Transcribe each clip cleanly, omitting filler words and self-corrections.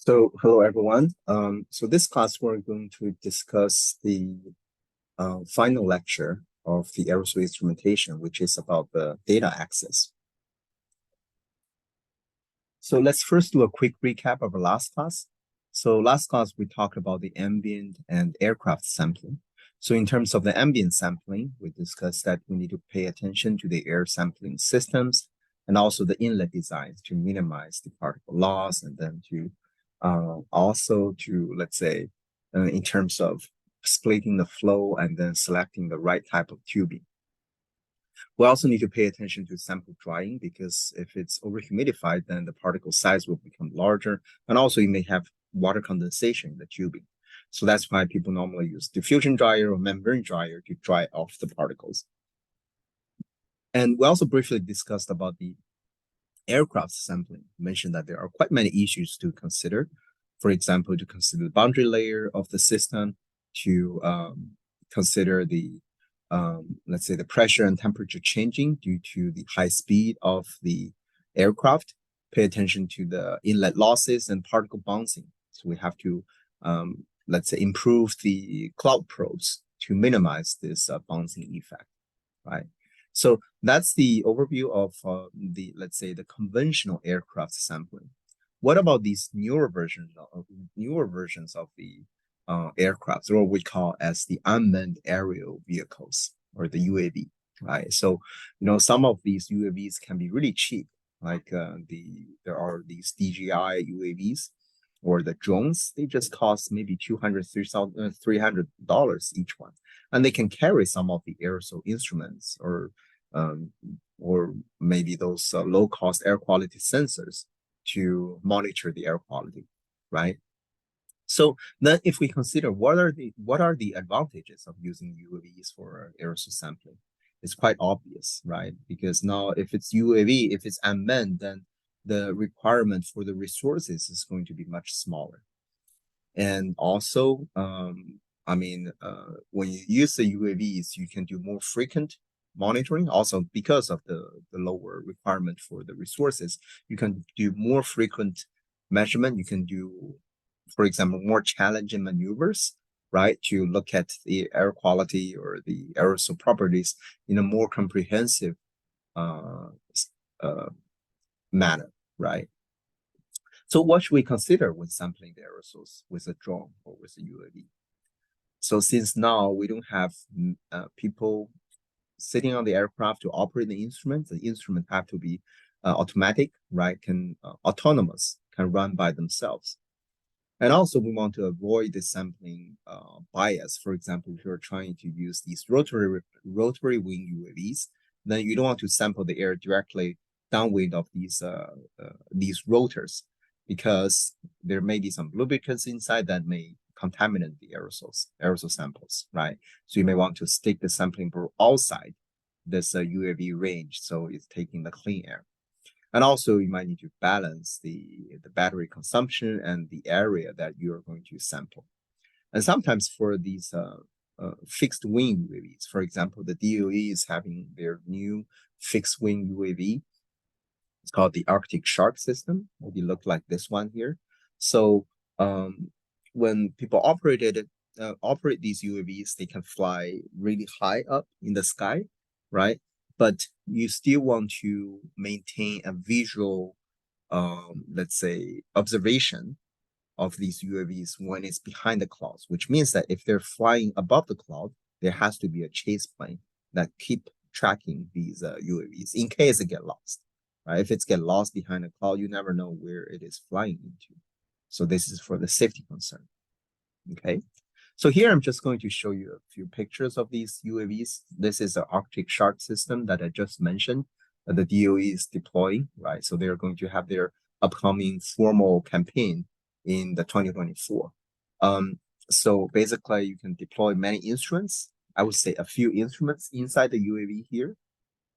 So hello everyone. So this class we're going to discuss the final lecture of the Aerosol instrumentation, which is about the data access. So let's first do a quick recap of our last class. So last class we talked about the ambient and aircraft sampling. So in terms of the ambient sampling, we discussed that we need to pay attention to the air sampling systems and also the inlet designs to minimize the particle loss, and then to also to, let's say, in terms of splitting the flow and then selecting the right type of tubing. We also need to pay attention to sample drying, because if it's overhumidified, then the particle size will become larger, and also you may have water condensation in the tubing. So that's why people normally use diffusion dryer or membrane dryer to dry off the particles. And we also briefly discussed about the aircraft sampling. Mentioned that there are quite many issues to consider. For example, to consider the boundary layer of the system, to consider the let's say the pressure and temperature changing due to the high speed of the aircraft. Pay attention to the inlet losses and particle bouncing. So we have to, let's say, improve the cloud probes to minimize this bouncing effect, right? So that's the overview of the, let's say, the conventional aircraft sampling. What about these newer versions of the aircraft, or we call as the unmanned aerial vehicles, or the UAV, right? So, some of these UAVs can be really cheap, like there are these DJI UAVs or the drones. They just cost maybe $300 each one, and they can carry some of the aerosol instruments, or maybe those low-cost air quality sensors to monitor the air quality, right? So then, if we consider what are the advantages of using UAVs for aerosol sampling, it's quite obvious, right? Because now, if it's UAV, if it's unmanned, then the requirement for the resources is going to be much smaller. And also, when you use the UAVs, you can do more frequent monitoring. Also, because of the lower requirement for the resources, you can do more frequent measurement. You can do, for example, more challenging maneuvers, right, to look at the air quality or the aerosol properties in a more comprehensive manner, right? So what should we consider when sampling the aerosols with a drone or with a UAV? So since now we don't have people sitting on the aircraft to operate the instrument have to be automatic, right? Autonomous, can run by themselves. And also, we want to avoid the sampling bias. For example, if you're trying to use these rotary wing UAVs, then you don't want to sample the air directly downwind of these rotors, because there may be some lubricants inside that may contaminate the aerosol samples, right? So you may want to stick the sampling probe outside this UAV range, so it's taking the clean air. And also, you might need to balance the battery consumption and the area that you're going to sample. And sometimes for these fixed wing UAVs, for example, the DOE is having their new fixed wing UAV. It's called the Arctic Shark system. Maybe look like this one here. So when people operate these UAVs, they can fly really high up in the sky, right? But you still want to maintain a visual, let's say, observation of these UAVs when it's behind the clouds, which means that if they're flying above the cloud, there has to be a chase plane that keep tracking these UAVs in case they get lost, right? If it's get lost behind a cloud, you never know where it is flying into. So this is for the safety concern, okay? So here I'm just going to show you a few pictures of these UAVs. This is the Arctic Shark system that I just mentioned that the DOE is deploying, right? So they're going to have their upcoming formal campaign in the 2024. So basically, you can deploy many instruments. I would say a few instruments inside the UAV here.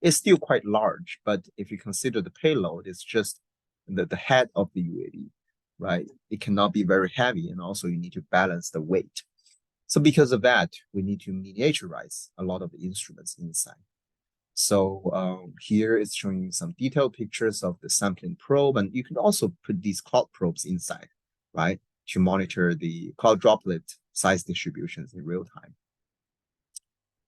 It's still quite large, but if you consider the payload, it's just the head of the UAV, right? It cannot be very heavy, and also you need to balance the weight. So because of that, we need to miniaturize a lot of the instruments inside. So here it's showing you some detailed pictures of the sampling probe, and you can also put these cloud probes inside. right, to monitor the cloud droplet size distributions in real time.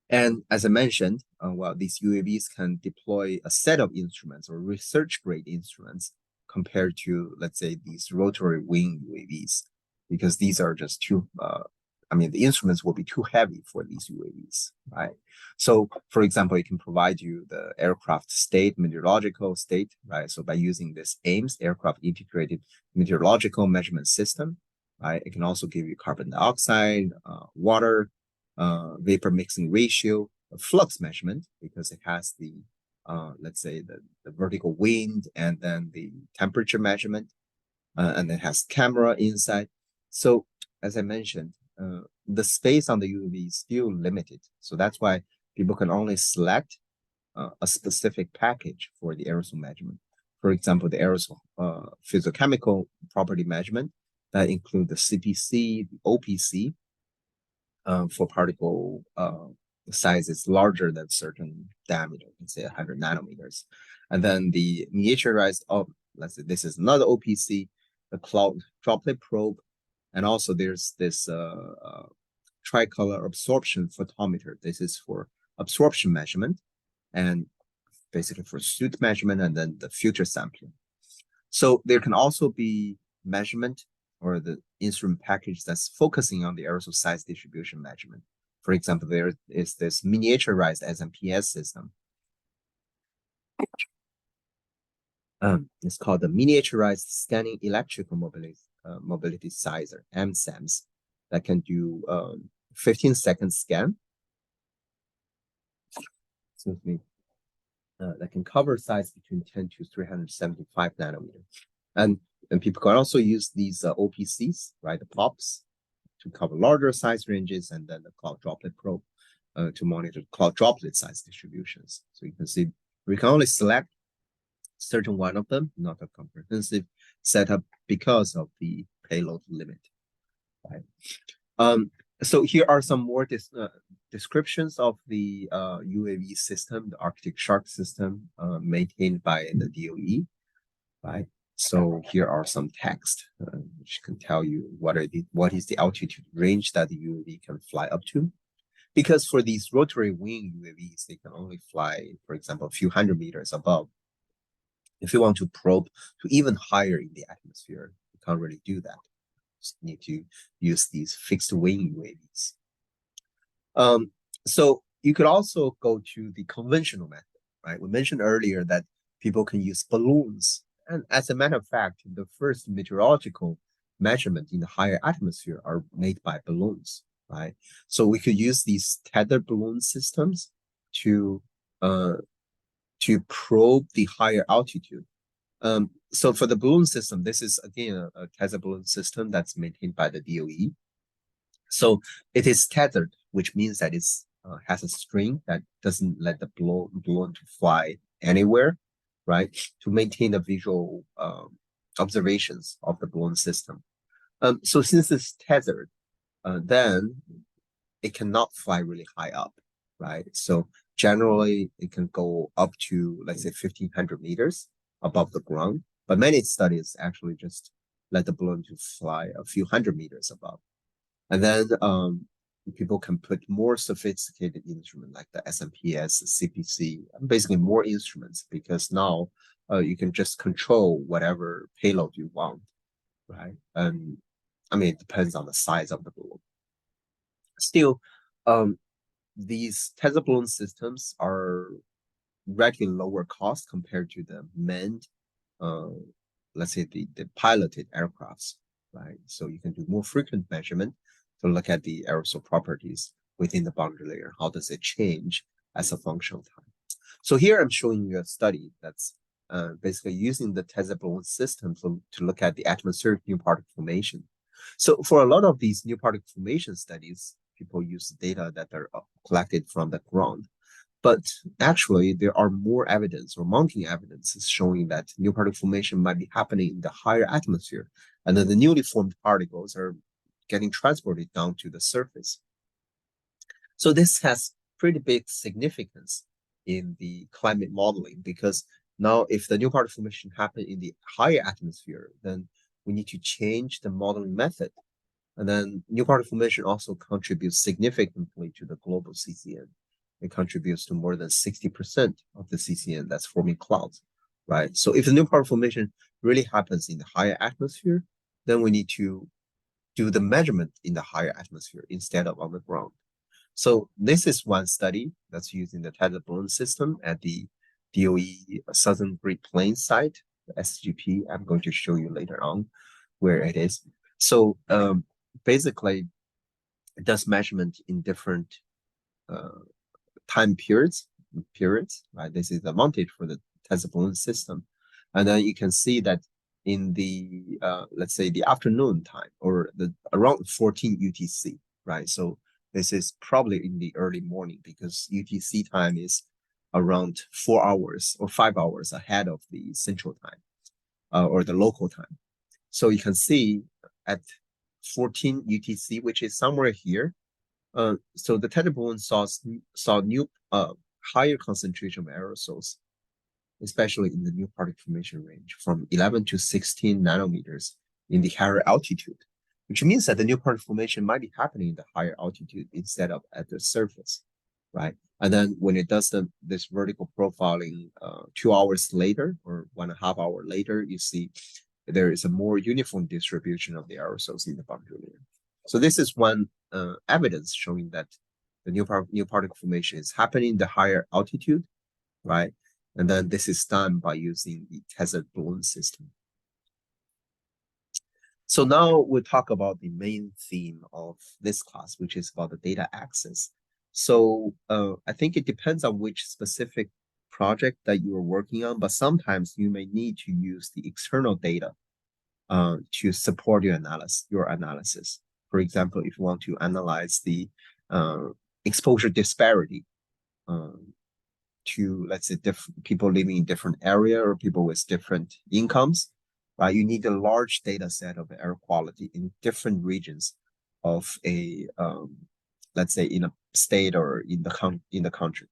And as I mentioned, well, these UAVs can deploy a set of instruments or research-grade instruments compared to, let's say, these rotary wing UAVs, because these are just too, the instruments will be too heavy for these UAVs, right? So, for example, it can provide you the aircraft state, meteorological state, right? So by using this AIMS, Aircraft Integrated Meteorological Measurement System, right? It can also give you carbon dioxide, water, vapor mixing ratio, flux measurement, because it has the, let's say, the vertical wind and then the temperature measurement, and it has camera inside. So as I mentioned, the space on the UAV is still limited. So that's why people can only select a specific package for the aerosol measurement. For example, the aerosol physicochemical property measurement that include the CPC, the OPC, for particle sizes larger than certain diameter, let's say 100 nanometers. And then the miniaturized, let's say this is another OPC, the cloud droplet probe. And also there's this tricolor absorption photometer. This is for absorption measurement and basically for soot measurement and then the future sampling. So there can also be measurement or the instrument package that's focusing on the aerosol size distribution measurement. For example, there is this miniaturized SMPS system. It's called the Miniaturized Scanning Electrical Mobility Sizer, MSAMS, that can do 15-second scan. Excuse me. That can cover size between 10 to 375 nanometers. And people can also use these OPCs, right, the POPs, to cover larger size ranges, and then the cloud droplet probe to monitor cloud droplet size distributions. So you can see we can only select certain one of them, not a comprehensive setup because of the payload limit, right? So here are some more descriptions of the UAV system, the Arctic Shark system maintained by the DOE, right? So here are some text which can tell you what is the altitude range that the UAV can fly up to. Because for these rotary wing UAVs, they can only fly, for example, a few hundred meters above. If you want to probe to even higher in the atmosphere, you can't really do that. You just need to use these fixed wing UAVs. So you could also go to the conventional method, right? We mentioned earlier that people can use balloons. And as a matter of fact, the first meteorological measurement in the higher atmosphere are made by balloons, right? So we could use these tethered balloon systems to probe the higher altitude. So for the balloon system, this is again a tethered balloon system that's maintained by the DOE. So it is tethered, which means that it has a string that doesn't let the balloon to fly anywhere, right? To maintain the visual observations of the balloon system. So since it's tethered, then it cannot fly really high up, right? So generally it can go up to, let's say, 1,500 meters above the ground. But many studies actually just let the balloon to fly a few hundred meters above. And then people can put more sophisticated instruments like the SMPS, CPC, basically more instruments, because now you can just control whatever payload you want, right? And I mean, it depends on the size of the balloon. Still, these tethered balloon systems are relatively lower cost compared to the manned, let's say the piloted aircrafts, right? So you can do more frequent measurement to look at the aerosol properties within the boundary layer. How does it change as a function of time? So here I'm showing you a study that's basically using the tethered balloon system to look at the atmospheric new particle formation. So for a lot of these new particle formation studies, people use data that are collected from the ground. But actually, there are more evidence or mounting evidence showing that new particle formation might be happening in the higher atmosphere, and then the newly formed particles are getting transported down to the surface. So this has pretty big significance in the climate modeling, because now if the new particle formation happen in the higher atmosphere, then we need to change the modeling method. And then new particle formation also contributes significantly to the global CCN. It contributes to more than 60% of the CCN that's forming clouds, right? So if the new particle formation really happens in the higher atmosphere, then we need to do the measurement in the higher atmosphere instead of on the ground. So this is one study that's using the tether balloon system at the DOE Southern Great Plains site, the SGP. I'm going to show you later on where it is. So basically, it does measurement in different time periods, right? This is the advantage for the Tesla balloon system. And then you can see that in the, let's say the afternoon time or the around 14 UTC, right? So this is probably in the early morning because UTC time is around 4 hours or 5 hours ahead of the central time or the local time. So you can see at 14 UTC, which is somewhere here. So the tether balloon saw new higher concentration of aerosols, especially in the new particle formation range from 11 to 16 nanometers in the higher altitude, which means that the new particle formation might be happening in the higher altitude instead of at the surface, right? And then when it does this vertical profiling 2 hours later or 1.5 hours later, you see there is a more uniform distribution of the aerosols in the boundary layer. So this is one evidence showing that the new particle formation is happening in the higher altitude, right? And then this is done by using the tethered balloon system. So now we'll talk about the main theme of this class, which is about the data access. So I think it depends on which specific project that you are working on, but sometimes you may need to use the external data to support your analysis. For example, if you want to analyze the exposure disparity to, let's say, different people living in different area or people with different incomes, right? You need a large data set of air quality in different regions of a, let's say, in a state or in the country.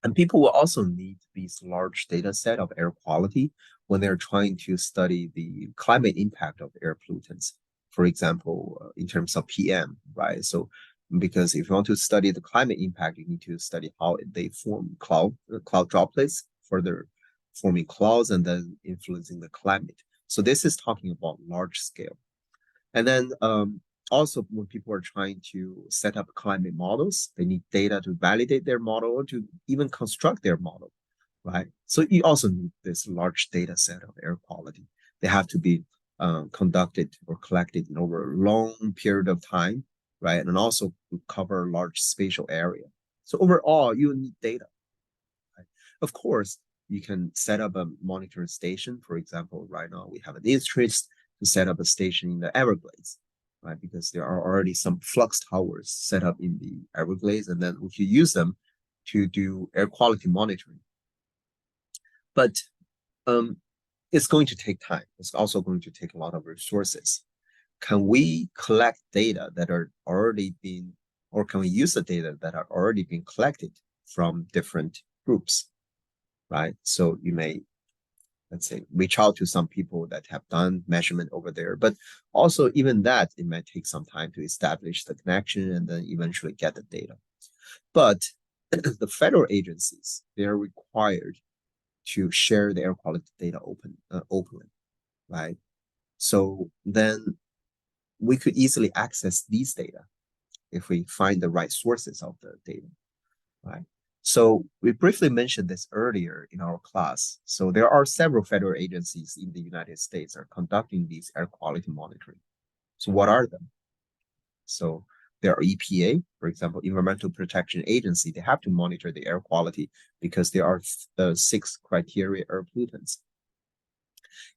And people will also need these large data set of air quality when they're trying to study the climate impact of air pollutants, for example, in terms of PM, right? So because if you want to study the climate impact, you need to study how they form cloud droplets, further forming clouds and then influencing the climate. So this is talking about large scale. And then also when people are trying to set up climate models, they need data to validate their model or to even construct their model, right? So you also need this large data set of air quality. They have to be conducted or collected in over a long period of time, right? And also cover a large spatial area. So overall, you need data. Right? Of course, you can set up a monitoring station. For example, right now we have an interest to set up a station in the Everglades, right? Because there are already some flux towers set up in the Everglades, and then we could use them to do air quality monitoring. But it's going to take time. It's also going to take a lot of resources. Can we collect data that are already been, or can we use the data that are already being collected from different groups, right? So you may, let's say, reach out to some people that have done measurement over there, but also even that, it might take some time to establish the connection and then eventually get the data. But the federal agencies, they are required to share the air quality data openly, right? So then we could easily access these data if we find the right sources of the data, right? So we briefly mentioned this earlier in our class. So there are several federal agencies in the United States are conducting these air quality monitoring. So what are them? So there are EPA, for example, Environmental Protection Agency. They have to monitor the air quality because there are 6 criteria air pollutants.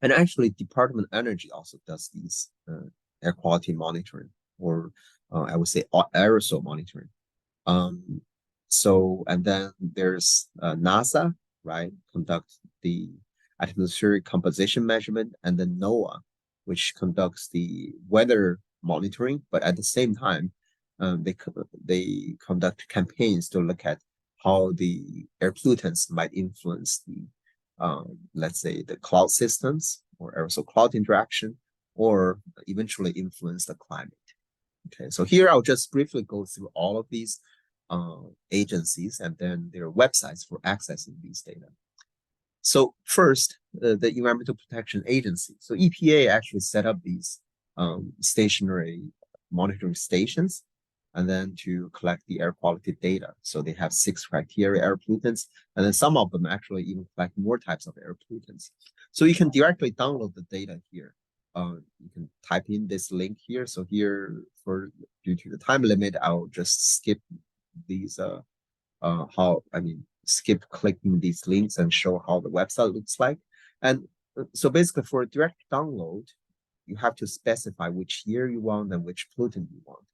And actually, Department of Energy also does these air quality monitoring, or I would say aerosol monitoring. So, and then there's NASA, right, conduct the atmospheric composition measurement, and then NOAA, which conducts the weather monitoring, but at the same time, they conduct campaigns to look at how the air pollutants might influence the, let's say, the cloud systems or aerosol cloud interaction, or eventually influence the climate. Okay, so here I'll just briefly go through all of these agencies and then their websites for accessing these data. So first, the Environmental Protection Agency. So EPA actually set up these stationary monitoring stations and then to collect the air quality data. So they have 6 criteria air pollutants, and then some of them actually even collect more types of air pollutants. So you can directly download the data here. You can type in this link here. So here, due to the time limit, I'll just skip these skip clicking these links and show how the website looks like. And so basically for a direct download, you have to specify which year you want and which pollutant you want.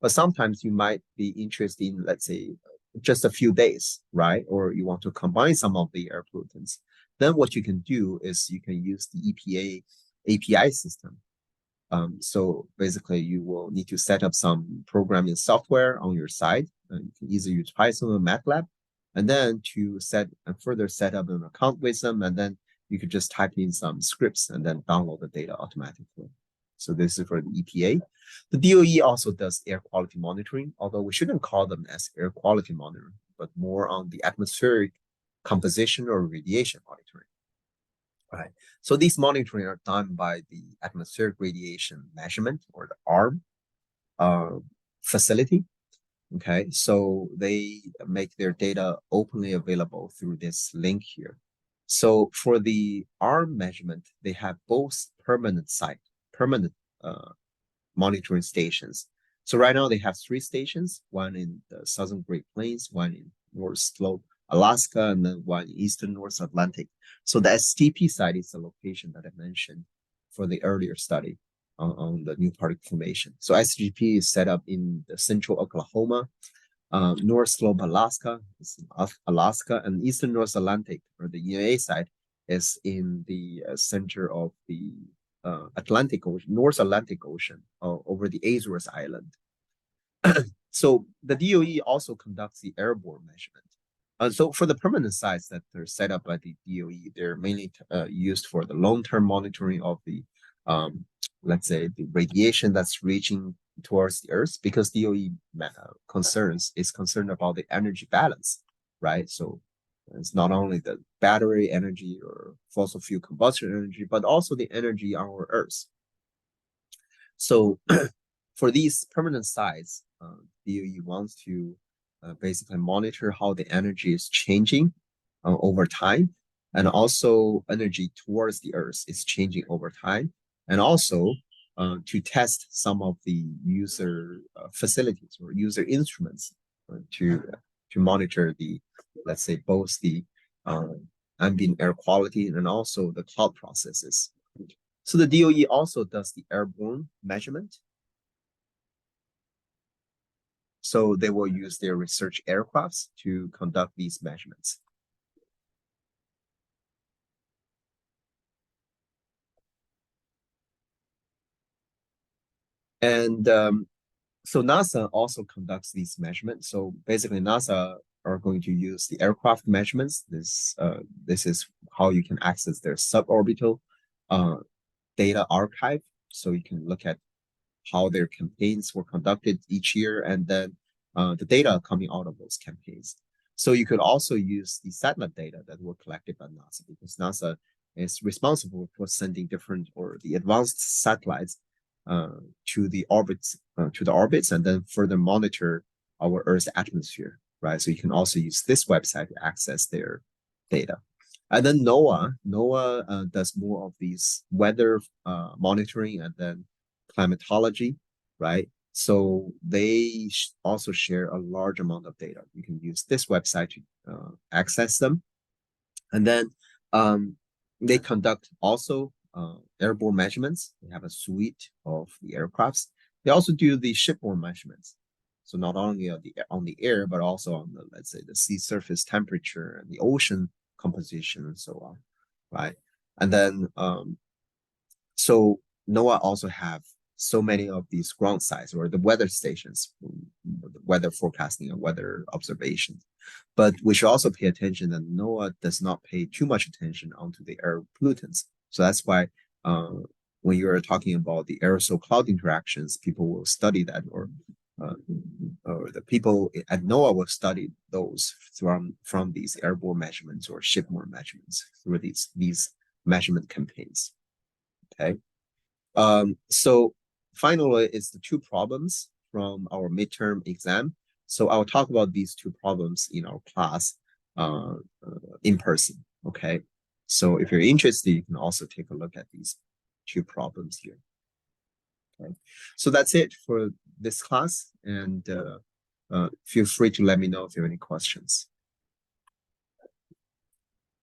But sometimes you might be interested in, let's say, just a few days, right? Or you want to combine some of the air pollutants. Then what you can do is you can use the EPA API system. So basically you will need to set up some programming software on your side. You can either use Python or MATLAB, and then to further set up an account with them, and then you could just type in some scripts and then download the data automatically. So this is for the EPA. The DOE also does air quality monitoring, although we shouldn't call them as air quality monitoring, but more on the atmospheric composition or radiation monitoring. Right. So these monitoring are done by the Atmospheric Radiation Measurement, or the ARM facility. Okay, so they make their data openly available through this link here. So for the ARM measurement, they have both permanent monitoring stations. So right now they have 3 stations, one in the Southern Great Plains, one in North Slope, Alaska, and then one in Eastern North Atlantic. So the STP site is the location that I mentioned for the earlier study on the new particle formation. So SGP is set up in the central Oklahoma, North Slope, Alaska, and Eastern North Atlantic, or the ENA side, is in the center of the Atlantic Ocean, North Atlantic Ocean, over the Azores Island. So the DOE also conducts the airborne measurement. So for the permanent sites that are set up by the DOE, they're mainly used for the long-term monitoring of the, let's say, the radiation that's reaching towards the Earth, because DOE is concerned about the energy balance, right? So it's not only the battery energy or fossil fuel combustion energy, but also the energy on our Earth. So for these permanent sites, DOE wants to basically monitor how the energy is changing over time, and also energy towards the Earth is changing over time, and also to test some of the user facilities or user instruments to monitor the, let's say, both the ambient air quality and also the cloud processes. So the DOE also does the airborne measurement. So they will use their research aircrafts to conduct these measurements. And so NASA also conducts these measurements. So basically NASA are going to use the aircraft measurements. This is how you can access their suborbital data archive. So you can look at how their campaigns were conducted each year, and then the data coming out of those campaigns. So you could also use the satellite data that were collected by NASA, because NASA is responsible for sending the advanced satellites to the orbits, and then further monitor our Earth's atmosphere, right? So you can also use this website to access their data. And then NOAA does more of these weather monitoring and then climatology, right? So they also share a large amount of data. You can use this website to access them. And then they conduct also airborne measurements. They have a suite of the aircrafts. They also do the shipborne measurements. So not only on the air, but also on the, let's say, the sea surface temperature and the ocean composition and so on, right? And then so NOAA also have so many of these ground sites or the weather stations, the weather forecasting and weather observations. But we should also pay attention that NOAA does not pay too much attention onto the air pollutants. So that's why when you're talking about the aerosol cloud interactions, people will study that, or the people at NOAA will study those from these airborne measurements or shipborne measurements through these measurement campaigns. Okay. So finally, it's the two problems from our midterm exam. So I'll talk about these two problems in our class in person. Okay. So if you're interested, you can also take a look at these two problems here. Okay. So that's it for this class, and feel free to let me know if you have any questions.